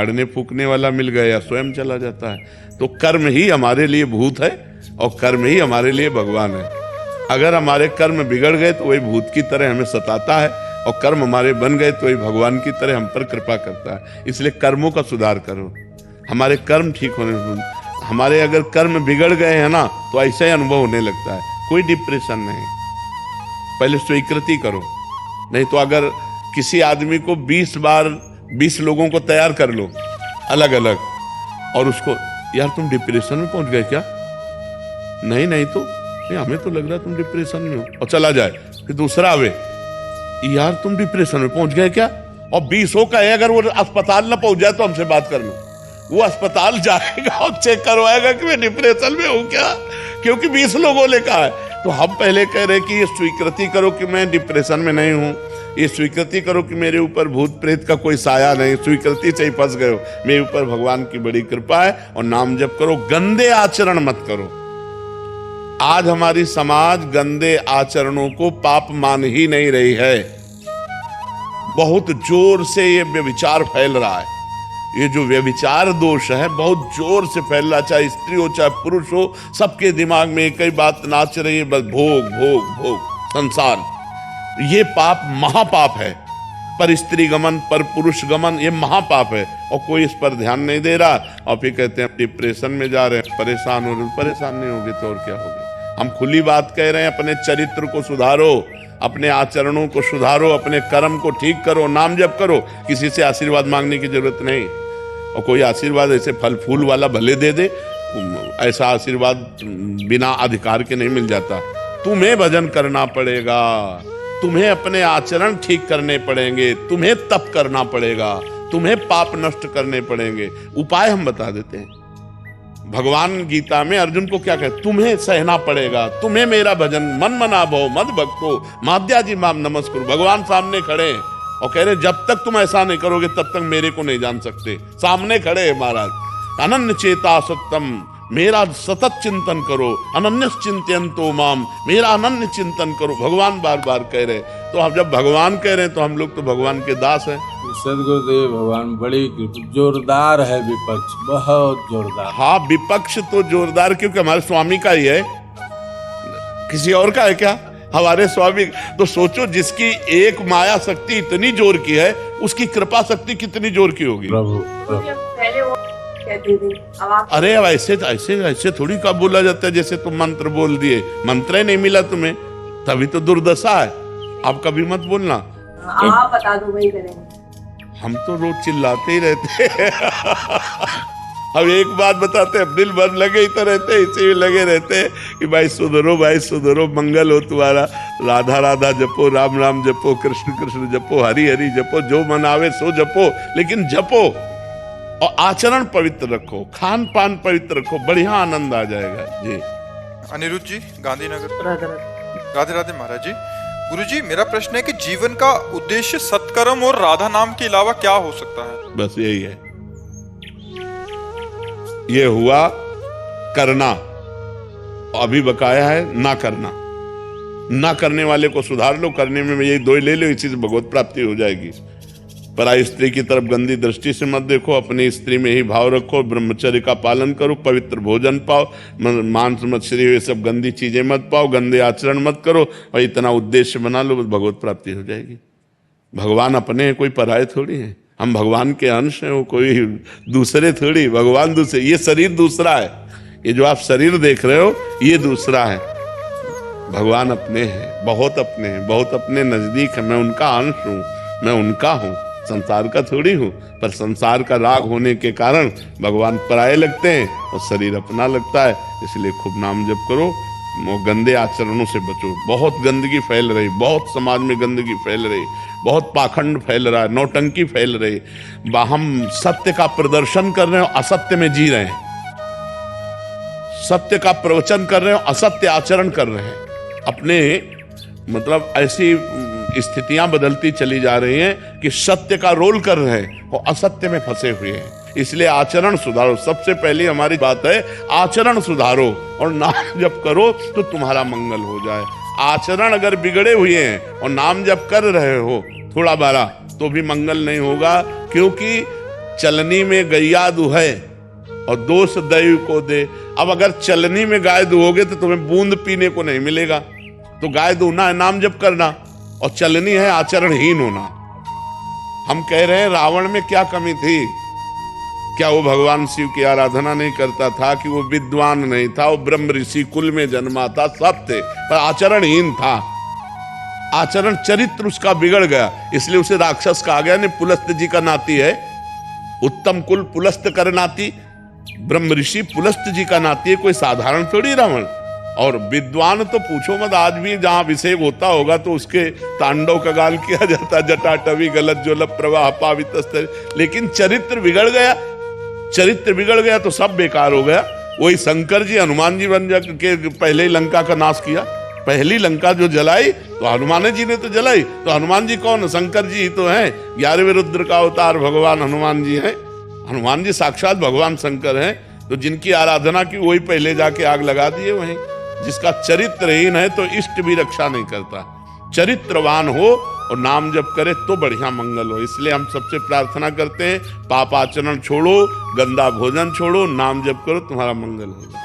झाड़ने फूकने वाला मिल गया, स्वयं चला जाता है। तो कर्म ही हमारे लिए भूत है और कर्म ही हमारे लिए भगवान है। अगर हमारे कर्म बिगड़ गए तो वही भूत की तरह हमें सताता है, और कर्म हमारे बन गए तो वही भगवान की तरह हम पर कृपा करता है। इसलिए कर्मों का सुधार करो, हमारे कर्म ठीक होने। हमारे अगर कर्म बिगड़ गए हैं ना तो ऐसा ही अनुभव होने लगता है, कोई डिप्रेशन नहीं। पहले स्वीकृति करो, नहीं तो अगर किसी आदमी को 20 बार 20 लोगों को तैयार कर लो अलग अलग, और उसको यार तुम डिप्रेशन में पहुंच गए क्या, नहीं तो हमें तो लग रहा है तुम डिप्रेशन में हो, और चला जाए। फिर दूसरा आवे, यार तुम डिप्रेशन में पहुंच गए क्या, और 20 का है, अगर वो अस्पताल ना पहुंच जाए तो हमसे बात कर लो। वो अस्पताल जाएगा और चेक करवाएगा कि मैं डिप्रेशन में हूं क्या, क्योंकि 20 लोगों ने कहा है। तो हम पहले कह रहे कि ये स्वीकृति करो कि मैं डिप्रेशन में नहीं हूं, ये स्वीकृति करो कि मेरे ऊपर भूत प्रेत का कोई साया नहीं, स्वीकृति से ही फंस गए हो, मेरे ऊपर भगवान की बड़ी कृपा है। और नाम जप करो, गंदे आचरण मत करो। आज हमारी समाज गंदे आचरणों को पाप मान ही नहीं रही है। बहुत जोर से ये व्यभिचार फैल रहा है, ये जो व्यभिचार दोष है बहुत जोर से फैल रहा, चाहे स्त्री हो चाहे पुरुष हो, सबके दिमाग में एक ही बात नाच रही है, बस भोग भोग भोग संसार। ये पाप महापाप है, पर स्त्री गमन पर पुरुष गमन ये महापाप है, और कोई इस पर ध्यान नहीं दे रहा। और फिर कहते हैं डिप्रेशन में जा रहे हैं, परेशान हो रहे। परेशान नहीं होगे तो और क्या होगे। हम खुली बात कह रहे हैं, अपने चरित्र को सुधारो, अपने आचरणों को सुधारो, अपने कर्म को ठीक करो, नाम जप करो। किसी से आशीर्वाद मांगने की जरूरत नहीं, और कोई आशीर्वाद ऐसे फल फूल वाला भले दे दे, ऐसा आशीर्वाद बिना अधिकार के नहीं मिल जाता। तुम्हें भजन करना पड़ेगा, तुम्हें अपने आचरण ठीक करने पड़ेंगे, तुम्हें तप करना पड़ेगा, तुम्हें पाप नष्ट करने पड़ेंगे। उपाय हम बता देते हैं। भगवान गीता में अर्जुन को क्या कहते, तुम्हें सहना पड़ेगा, तुम्हें मेरा भजन मन मना भो मद भक्तो माद्याजी माम नमस्कुरु। भगवान सामने खड़े और कह रहे जब तक तुम ऐसा नहीं करोगे तब तक मेरे को नहीं जान सकते। सामने खड़े हैं महाराज। अनन्य चेता सत्यम, मेरा सतत चिंतन करो। अनन्य चिंतयन्तो माम, मेरा अनन्य चिंतन करो। भगवान बार बार कह रहे, तो हम जब भगवान कह रहे हैं तो हम लोग तो भगवान के दास हैं। सदगुरुदेव भगवान बड़ी जोरदार है विपक्ष, बहुत जोरदार। हाँ विपक्ष तो जोरदार, क्योंकि हमारे स्वामी का ही है, किसी और का है क्या, हमारे स्वामी। तो सोचो जिसकी एक माया शक्ति इतनी जोर की है, उसकी कृपा शक्ति कितनी जोर की होगी। प्रभु अरे अब ऐसे ऐसे ऐसे थोड़ी का बोला जाता है जैसे तुम मंत्र बोल दिए, मंत्र ही नहीं मिला तुम्हें, तभी तो दुर्दशा है। आप कभी मत बोलना, आप बता दो वही करेंगे। हम तो रोज चिल्लाते ही रहते हैं। अब एक बात बताते हैं, दिल भर लगे ही तो रहते, इसी में लगे रहते हैं कि भाई सुधरो, मंगल हो तुम्हारा। राधा राधा जपो, राम राम जपो, कृष्ण कृष्ण जपो, हरि हरि जपो, जो मन आवे सो जपो, लेकिन जपो और आचरण पवित्र रखो, खान पान पवित्र रखो, बढ़िया आनंद आ जाएगा जी। अनिरुद्ध जी, गांधीनगर। राधे राधे महाराज जी। गुरुजी, मेरा प्रश्न है कि जीवन का उद्देश्य सत्कर्म और राधा नाम के अलावा क्या हो सकता है? बस यही है, ये हुआ करना, अभी बकाया है ना करना। ना करने वाले को सुधार लो, करने में यही दो ले लो, इसी से भगवत प्राप्ति हो जाएगी। पराई स्त्री की तरफ गंदी दृष्टि से मत देखो, अपनी स्त्री में ही भाव रखो, ब्रह्मचर्य का पालन करो, पवित्र भोजन पाओ, मांस मछली ये सब गंदी चीजें मत पाओ, गंदे आचरण मत करो, और इतना उद्देश्य बना लो, भगवत प्राप्ति हो जाएगी। भगवान अपने हैं, कोई पराये थोड़ी हैं, हम भगवान के अंश हैं, वो कोई दूसरे थोड़ी। भगवान दूसरे, ये शरीर दूसरा है, ये जो आप शरीर देख रहे हो ये दूसरा है। भगवान अपने हैं, बहुत अपने हैं, बहुत अपने नजदीक है। मैं उनका अंश हूँ, मैं उनका हूँ, संसार का थोड़ी हूँ। पर संसार का राग होने के कारण भगवान पराये लगते हैं और शरीर अपना लगता है। इसलिए खूब नाम जप करो, वो गंदे आचरणों से बचो। बहुत गंदगी फैल रही, बहुत समाज में गंदगी फैल रही, बहुत पाखंड फैल रहा है, नौटंकी फैल रही। हम सत्य का प्रदर्शन कर रहे हो, असत्य में जी रहे हैं, सत्य का प्रवचन कर रहे हो, असत्य आचरण कर रहे हैं। अपने मतलब ऐसी स्थितियां बदलती चली जा रही हैं कि सत्य का रोल कर रहे हैं और असत्य में फंसे हुए हैं। इसलिए आचरण सुधारो, सबसे पहली हमारी बात है आचरण सुधारो, और नाम जप करो तो तुम्हारा मंगल हो जाए। आचरण अगर बिगड़े हुए हैं और नाम जप कर रहे हो थोड़ा बारा, तो भी मंगल नहीं होगा, क्योंकि चलनी में गैया दुहे और दोष दैव को दे। अब अगर चलनी में गाय दुहोगे तो तुम्हें बूंद पीने को नहीं मिलेगा। तो गाय दूना है नाम जप करना, और चलनी है आचरणहीन होना। हम कह रहे हैं रावण में क्या कमी थी? क्या वो भगवान शिव की आराधना नहीं करता था? कि वो विद्वान नहीं था? वो ब्रह्म ऋषि कुल में जन्मा था, सब थे, पर आचरणहीन था। आचरण चरित्र उसका बिगड़ गया, इसलिए उसे राक्षस कहा गया। नहीं, पुलस्त जी का नाती है, उत्तम कुल पुलस्त कर नाती, ब्रह्म ऋषि पुलस्त जी का नाती है, कोई साधारण थोड़ी रावण। और विद्वान तो पूछो मत, आज भी जहां अभिषेक होता होगा तो उसके तांडव का गान किया जाता, जटाटवी गलत ज्वलप प्रवाह पावित। लेकिन चरित्र बिगड़ गया, चरित्र बिगड़ गया तो सब बेकार हो गया। वही शंकर जी हनुमान जी बन के पहले ही लंका का नाश किया। पहली लंका जो जलाई तो हनुमान जी ने तो जलाई। तो हनुमान जी कौन? शंकर जी तो हैं, 11वें रुद्र का अवतार भगवान हनुमान जी हैं। हनुमान जी साक्षात भगवान शंकर हैं। तो जिनकी आराधना की वही पहले जाके आग लगा दिए वहीं। जिसका चरित्रहीन है तो इष्ट भी रक्षा नहीं करता। चरित्रवान हो और नाम जप करे तो बढ़िया मंगल हो। इसलिए हम सबसे प्रार्थना करते हैं, पाप आचरण छोड़ो, गंदा भोजन छोड़ो, नाम जप करो, तुम्हारा मंगल होगा।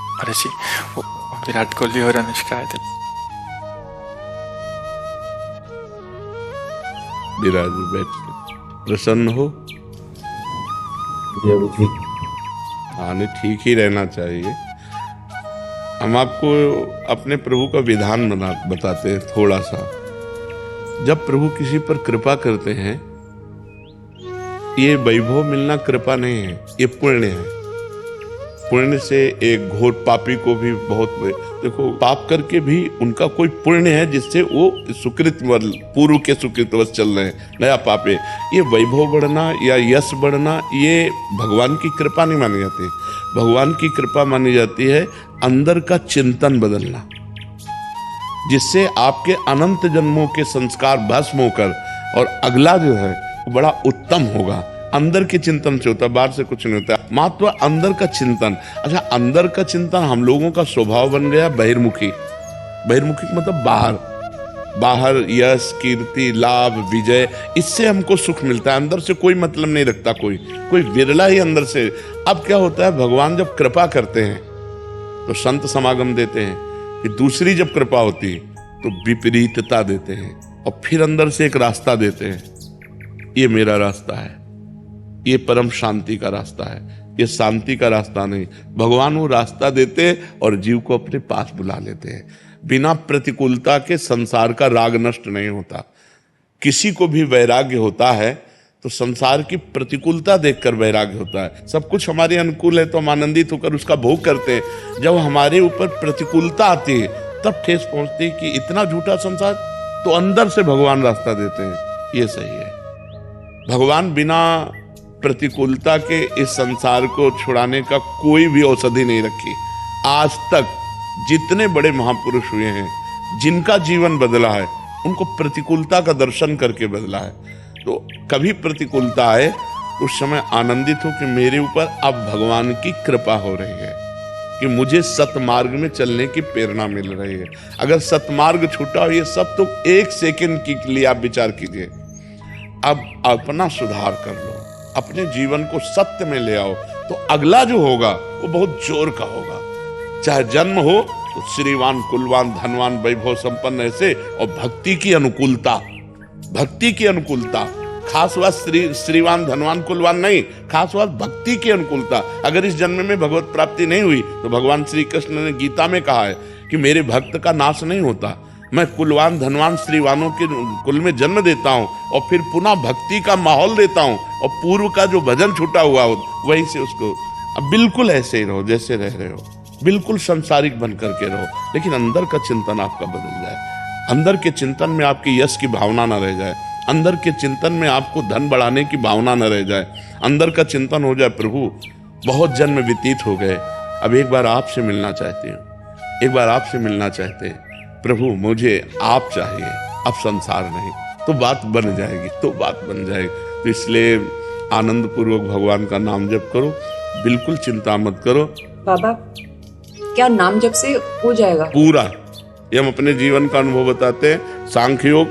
महाराज जी, वो विराट कोहली और अनुष्का आए थे। विराज बैठ, प्रसन्न हो। हाँ, नहीं, ठीक ही रहना चाहिए। हम आपको अपने प्रभु का विधान बताते हैं थोड़ा सा। जब प्रभु किसी पर कृपा करते हैं, ये वैभव मिलना कृपा नहीं है, ये पुण्य है। पुण्य से एक घोर पापी को भी बहुत, देखो, पाप करके भी उनका कोई पुण्य है जिससे वो सुकृत पूर्व के सुकृतवश चल रहे हैं, नया पाप है। ये वैभव बढ़ना या यश बढ़ना ये भगवान की कृपा नहीं मानी जाती। भगवान की कृपा मानी जाती है अंदर का चिंतन बदलना, जिससे आपके अनंत जन्मों के संस्कार भस्म होकर और अगला जो है वो बड़ा उत्तम होगा। अंदर के चिंतन से होता है, बाहर से कुछ नहीं होता। मात्र अंदर का चिंतन। अच्छा, अंदर का चिंतन हम लोगों का स्वभाव बन गया बहिर्मुखी। बहिर्मुखी मतलब बाहर, बाहर यश, कीर्ति, लाभ, विजय, इससे हमको सुख मिलता है। अंदर से कोई मतलब नहीं रखता कोई विरला ही अंदर से। अब क्या होता है, भगवान जब कृपा करते हैं तो संत समागम देते हैं, कि दूसरी जब कृपा होती तो विपरीतता देते हैं, और फिर अंदर से एक रास्ता देते हैं। ये मेरा रास्ता है, ये परम शांति का रास्ता है, ये शांति का रास्ता नहीं। भगवान वो रास्ता देते हैं और जीव को अपने पास बुला लेते हैं। बिना प्रतिकूलता के संसार का राग नष्ट नहीं होता। किसी को भी वैराग्य होता है तो संसार की प्रतिकूलता देखकर वैराग्य होता है। सब कुछ हमारे अनुकूल है तो हम आनंदित होकर उसका भोग करते हैं। जब हमारे ऊपर प्रतिकूलता आती है तब ठेस पहुंचती है कि इतना झूठा संसार, तो अंदर से भगवान रास्ता देते हैं, ये सही है। भगवान बिना प्रतिकूलता के इस संसार को छुड़ाने का कोई भी औषधि नहीं रखी। आज तक जितने बड़े महापुरुष हुए हैं, जिनका जीवन बदला है, उनको प्रतिकूलता का दर्शन करके बदला है। तो कभी प्रतिकूलता आए तो उस समय आनंदित हो कि मेरे ऊपर अब भगवान की कृपा हो रही है, कि मुझे सतमार्ग में चलने की प्रेरणा मिल रही है। अगर सतमार्ग छूटा हो, ये सब तो एक सेकंड के लिए आप विचार कीजिए। अब अपना सुधार कर लो, अपने जीवन को सत्य में ले आओ, तो अगला जो होगा वो बहुत जोर का होगा। चाहे जन्म हो तो श्रीवान, कुलवान, धनवान, वैभव संपन्न ऐसे, और भक्ति की अनुकूलता, भक्ति की अनुकूलता। खास बात श्रीवान, धनवान, कुलवान नहीं, खास बात भक्ति की अनुकूलता। अगर इस जन्म में भगवत प्राप्ति नहीं हुई तो भगवान श्री कृष्ण ने गीता में कहा है कि मेरे भक्त का नाश नहीं होता, मैं कुलवान, धनवान, श्रीवानों के कुल में जन्म देता हूँ और फिर पुनः भक्ति का माहौल देता हूँ, और पूर्व का जो भजन छूटा हुआ हो वहीं से उसको। अब बिल्कुल ऐसे ही रहो जैसे रह रहे हो, बिल्कुल संसारिक बन करके रहो, लेकिन अंदर का चिंतन आपका बदल जाए। अंदर के चिंतन में आपकी यश की भावना न रह जाए, अंदर के चिंतन में आपको धन बढ़ाने की भावना न रह जाए, अंदर का चिंतन हो जाए, प्रभु बहुत जन्म व्यतीत हो गए, अब एक बार आपसे मिलना चाहते हैं, एक बार आपसे मिलना चाहते हैं प्रभु, मुझे आप चाहिए, अब संसार नहीं। तो बात बन जाएगी, तो बात बन जाएगी। तो इसलिए आनंद पूर्वक भगवान का नाम जप करो, बिल्कुल चिंता मत करो। बाबा, क्या नाम जप से हो जाएगा पूरा? ये हम अपने जीवन का अनुभव बताते हैं। सांख्य योग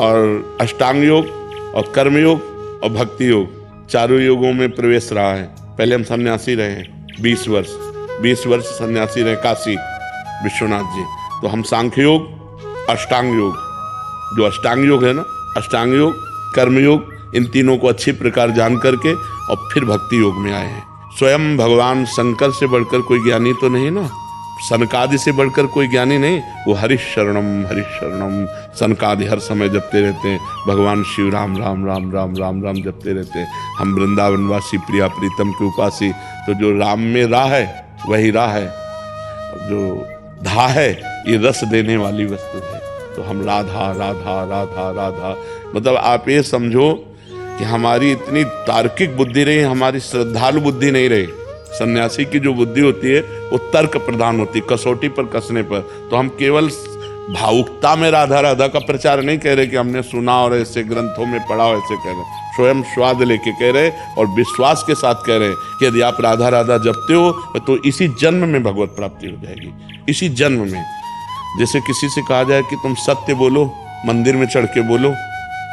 और अष्टांग योग और कर्म योग और भक्ति योग, चारों युगों में प्रवेश रहा है। पहले हम सन्यासी रहे 20 वर्ष सन्यासी रहे काशी विश्वनाथ जी। तो हम सांख्य योग, अष्टांग योग, जो अष्टांग योग है ना, अष्टांग योग, कर्मयोग, इन तीनों को अच्छी प्रकार जान करके और फिर भक्ति योग में आए हैं। स्वयं भगवान शंकर से बढ़कर कोई ज्ञानी तो नहीं ना, सनकादि से बढ़कर कोई ज्ञानी नहीं। वो हरिश शरणम सनकादि हर समय जपते रहते हैं। भगवान शिव राम राम राम राम राम राम जपते रहते हैं। हम वृंदावनवासी प्रिया प्रीतम के उपासी, तो जो राम में राह है वही राह है, जो धा है ये रस देने वाली वस्तु है। तो हम राधा राधा राधा राधा, मतलब आप ये समझो कि हमारी इतनी तार्किक बुद्धि रही, हमारी श्रद्धालु बुद्धि नहीं रही। सन्यासी की जो बुद्धि होती है वो तर्क प्रधान होती है, कसौटी पर कसने पर। तो हम केवल भावुकता में राधा राधा का प्रचार नहीं कह रहे कि हमने सुना और ऐसे ग्रंथों में पढ़ा और ऐसे कह रहे, स्वयं स्वाद लेके कह रहे और विश्वास के साथ कह रहे कि यदि आप राधा राधा जपते हो तो इसी जन्म में भगवत प्राप्ति हो जाएगी, इसी जन्म में। जैसे किसी से कहा जाए कि तुम सत्य बोलो, मंदिर में चढ़ के बोलो,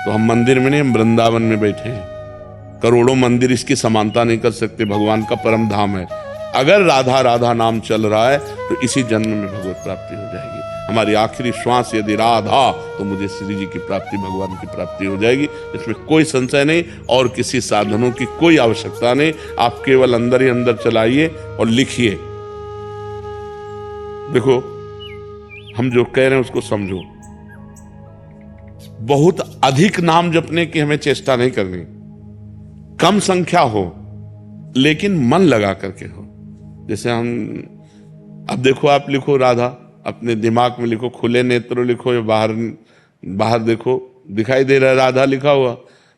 तो हम मंदिर में नहीं, हम वृंदावन में बैठे हैं। करोड़ों मंदिर इसकी समानता नहीं कर सकते, भगवान का परम धाम है। अगर राधा राधा नाम चल रहा है तो इसी जन्म में भगवत प्राप्ति हो जाएगी। हमारी आखिरी श्वास यदि राधा, तो मुझे श्री जी की प्राप्ति, भगवान की प्राप्ति हो जाएगी, इसमें कोई संशय नहीं। और किसी साधनों की कोई आवश्यकता नहीं, आप केवल अंदर ही अंदर चलाइए और लिखिए। देखो हम जो कह रहे हैं उसको समझो। बहुत अधिक नाम जपने की हमें चेष्टा नहीं करनी, कम संख्या हो लेकिन मन लगा करके हो। जैसे हम, अब देखो आप लिखो राधा, अपने दिमाग में लिखो, खुले नेत्र लिखो या बाहर देखो, दिखाई दे रहा है राधा लिखा हुआ,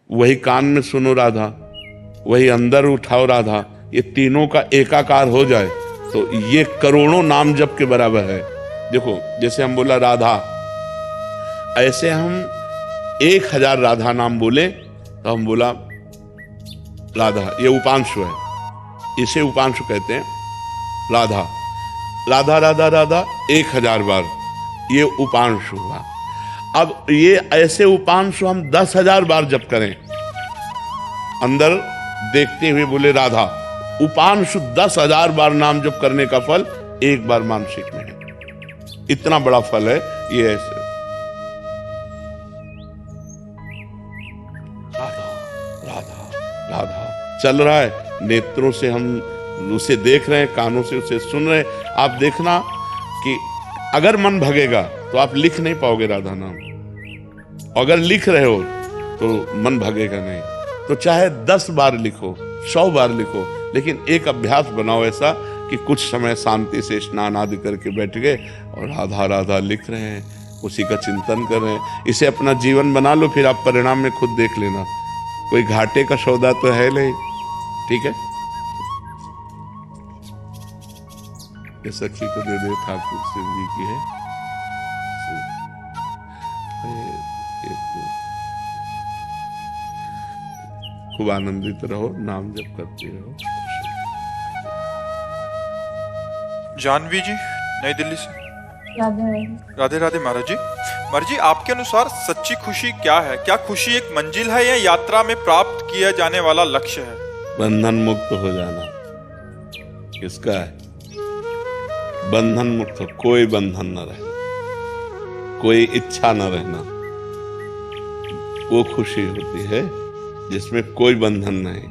वही कान में सुनो राधा, वही अंदर उठाओ राधा, ये तीनों का एकाकार हो जाए तो ये करोड़ों नाम जप के बराबर है। देखो जैसे हम बोला राधा, ऐसे हम 1000 राधा नाम बोले तो हम बोला राधा, ये उपांशु है, इसे उपांशु कहते हैं। राधा राधा राधा राधा 1000 बार, ये उपांशु हुआ। अब ये ऐसे उपांशु हम 10,000 बार जप करें, अंदर देखते हुए बोले राधा, उपांशु 10,000 बार नाम जप करने का फल एक बार मानसिक में है। इतना बड़ा फल है ये। ऐसे राधा राधा राधा चल रहा है, नेत्रों से हम उसे देख रहे हैं, कानों से उसे सुन रहे हैं। आप देखना कि अगर मन भगेगा तो आप लिख नहीं पाओगे राधा नाम, अगर लिख रहे हो तो मन भगेगा नहीं। तो चाहे 10 बार लिखो, 100 बार लिखो, लेकिन एक अभ्यास बनाओ ऐसा कि कुछ समय शांति से स्नान आदि करके बैठ गए और राधा राधा लिख रहे हैं, उसी का चिंतन कर रहे हैं। इसे अपना जीवन बना लो, फिर आप परिणाम में खुद देख लेना। कोई घाटे का सौदा तो है नहीं, ठीक है। ये सखी को दे दे ठाकुर शिव जी की है। खूब आनंदित रहो, नाम जप करते रहो। जानवी जी नई दिल्ली से। राधे राधे महाराज जी। महाराज जी, आपके अनुसार सच्ची खुशी क्या है? क्या खुशी एक मंजिल है या यात्रा में प्राप्त किया जाने वाला लक्ष्य है? बंधन मुक्त हो जाना किसका है? बंधन मुक्त हो, कोई बंधन न रहना, कोई इच्छा न रहना, वो खुशी होती है जिसमें कोई बंधन नहीं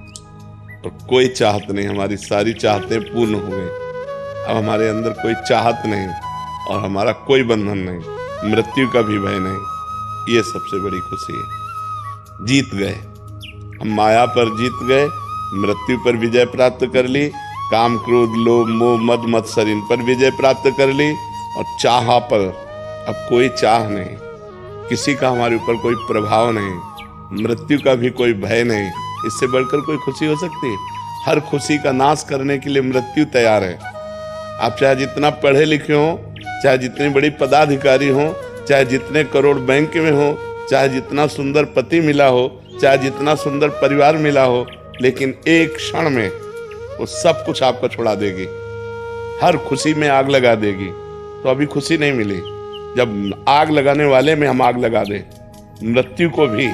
और कोई चाहत नहीं। हमारी सारी चाहतें पूर्ण हो गई, अब हमारे अंदर कोई चाहत नहीं और हमारा कोई बंधन नहीं, मृत्यु का भी भय नहीं। ये सबसे बड़ी खुशी है। जीत गए हम, माया पर जीत गए, मृत्यु पर विजय प्राप्त कर ली, काम क्रोध लोभ मोह मद मत्सर इन पर विजय प्राप्त कर ली, और चाह पर अब कोई चाह नहीं, किसी का हमारे ऊपर कोई प्रभाव नहीं, मृत्यु का भी कोई भय नहीं। इससे बढ़कर कोई खुशी हो सकती है? हर खुशी का नाश करने के लिए मृत्यु तैयार है। आप चाहे जितना पढ़े लिखे हो, चाहे जितनी बड़ी पदाधिकारी हो, चाहे जितने करोड़ बैंक में हो, चाहे जितना सुंदर पति मिला हो, चाहे जितना सुंदर परिवार मिला हो, लेकिन एक क्षण में वो सब कुछ आपको छुड़ा देगी, हर खुशी में आग लगा देगी। तो अभी खुशी नहीं मिली, जब आग लगाने वाले में हम आग लगा दें, मृत्यु को भी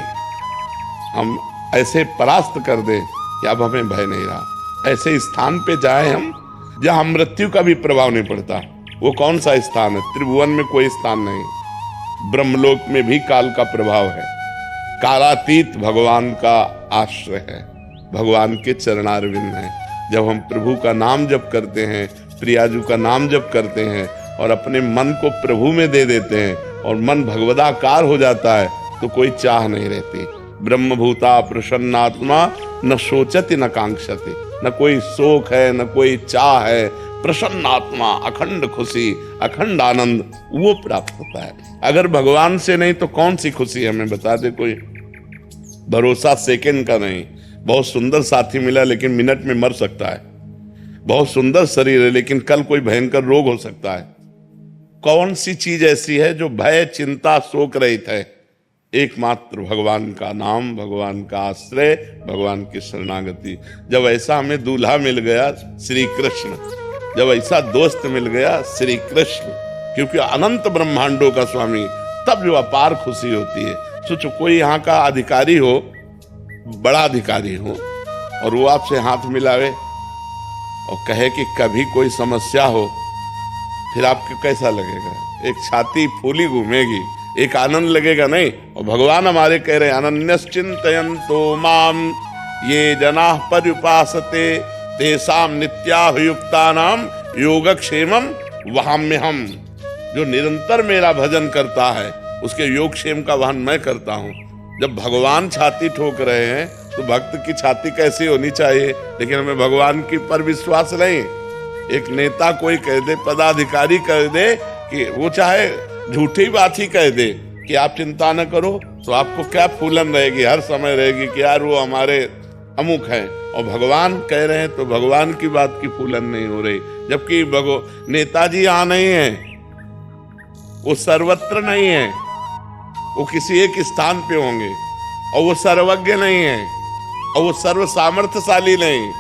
हम ऐसे परास्त कर दें कि अब हमें भय नहीं रहा। ऐसे स्थान पे जाए हम जहां मृत्यु का भी प्रभाव नहीं पड़ता। वो कौन सा स्थान है? त्रिभुवन में कोई स्थान नहीं, ब्रह्मलोक में भी काल का प्रभाव है। कालातीत भगवान का आश्रय है, भगवान के चरणारविंद हैं। जब हम प्रभु का नाम जप करते हैं, प्रियाजू का नाम जप करते हैं और अपने मन को प्रभु में दे देते हैं और मन भगवदाकार हो जाता है, तो कोई चाह नहीं रहती। ब्रह्मभूता प्रसन्नात्मा न सोचति न कांक्षति, न कोई शोक है न कोई चाह है। प्रसन्न आत्मा, अखंड खुशी, अखंड आनंद वो प्राप्त होता है। अगर भगवान से नहीं तो कौन सी खुशी हमें बता दे कोई? भरोसा सेकंड का नहीं। बहुत सुंदर साथी मिला लेकिन मिनट में मर सकता है। बहुत सुंदर शरीर है लेकिन कल कोई भयंकर रोग हो सकता है। कौन सी चीज ऐसी है जो भय, चिंता, शोक रहित है? एकमात्र भगवान का नाम, भगवान का आश्रय, भगवान की शरणागति। जब ऐसा हमें दूल्हा मिल गया श्री कृष्ण, जब ऐसा दोस्त मिल गया श्री कृष्ण, क्योंकि अनंत ब्रह्मांडों का स्वामी, तब जो अपार खुशी होती है। सोचो कोई यहाँ का अधिकारी हो, बड़ा अधिकारी हो, और वो आपसे हाथ मिलावे और कहे कि कभी कोई समस्या हो, फिर आपको कैसा लगेगा? एक छाती फूली घूमेगी, एक आनंद लगेगा नहीं? और भगवान हमारे कह रहे हैं अनन्यश्चिन्तयन्तो माम ये जनाः पर्युपासते तेषां नित्याभियुक्तानां योगक्षेमं वहाम्यहम्। जो निरंतर मेरा भजन करता है उसके योगक्षेम का वहन मैं करता हूँ। जब भगवान छाती ठोक रहे हैं तो भक्त की छाती कैसी होनी चाहिए? लेकिन हमें भगवान की पर विश्वास नहीं। एक नेता कोई कह दे, पदाधिकारी कह दे कि वो चाहे झूठी बात ही कह दे कि आप चिंता न करो, तो आपको क्या फूलन रहेगी, हर समय रहेगी कि यार वो हमारे अमुक हैं। और भगवान कह रहे हैं तो भगवान की बात की फूलन नहीं हो रही। जबकि नेताजी यहाँ नहीं है, वो सर्वत्र नहीं है, वो किसी एक स्थान पे होंगे। और वो सर्वज्ञ नहीं है और वो सर्व सामर्थ्यशाली नहीं।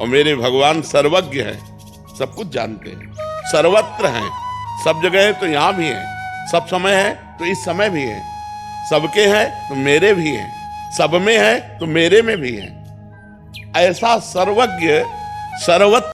और मेरे भगवान सर्वज्ञ है, सब कुछ जानते हैं, सर्वत्र हैं, सब जगह है तो यहाँ भी है, सब समय है तो इस समय भी है, सबके हैं तो मेरे भी हैं, सब में है तो मेरे में भी है। ऐसा सर्वज्ञ सर्वत्र